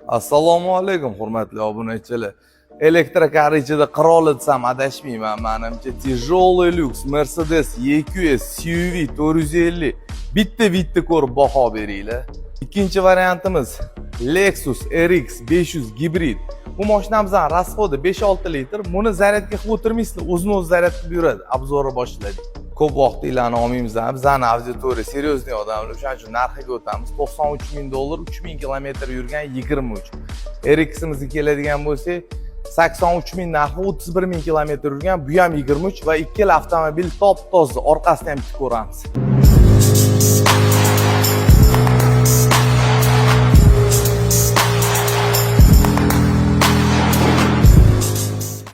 Assalomu alaykum hurmatli obunachilar. Elektrokar ichida qiroli desam adashmayman menimcha. Tijoliy lyuks Mercedes EQS SUV 450 bitta ko'rib baho beringlar. Ikkinchi variantimiz Lexus RX 500 gibrid. Bu mashinamizning rasxodi 5-6 litr. Buni zaryadga qilib o'tirmaysizlar, o'zini o'zi zaryad qilib yuradi. Obzorni boshladik. Ko'p vaqtinglarni olmaymiz-a. Bizning auditoriya seriozniy odamlar, o'shaning uchun narxiga o'tamiz. $93,000, 3000 kilometr yurgan 23. RX'imizga keladigan bo'lsak, 83,000 narxi, 31,000 kilometr yurgan, bu ham 23 va ikkala avtomobil top-toza, orqasini ham tik ko'ramiz.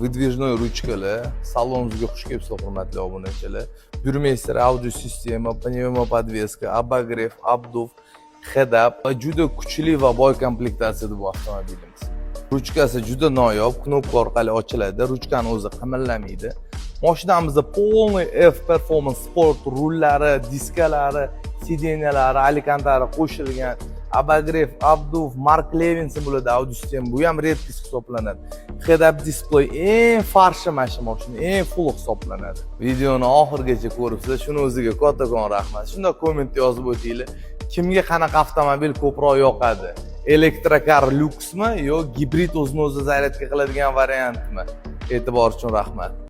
Выдвижной ручкали, salonimizga xush kelibsiz hurmatli obunachilar. Burmeister audio sistema, pnevmopodveska, обогрев, обдув, head-up va juda kuchli va boy komplektatsiyada bu avtomobilimiz. Ruchkasi juda noyob, knopka orqali ochiladi, ruchkani o'zi qimirlamaydi. Mashinamizda полный F Performance Sport rullari, diskalari, sideniyalari, alikantalari qo'shilgan. Обогрев, обдув, Mark Levinson bo'ladi audio sistema, bu ham redkis hisoblanadi. Head-up display eng farshi mashina, eng full hisoblanadi. Videoni oxirigacha ko'ribsizlar, shuni o'ziga kattakon rahmat. Shunda komment yozib o'tinglar. Kimga qanaqa avtomobil ko'proq yoqadi? Elektrokar lyuksmi yo gibrid o'zini o'zi zaryadga qiladigan variantmi? E'tibor uchun rahmat.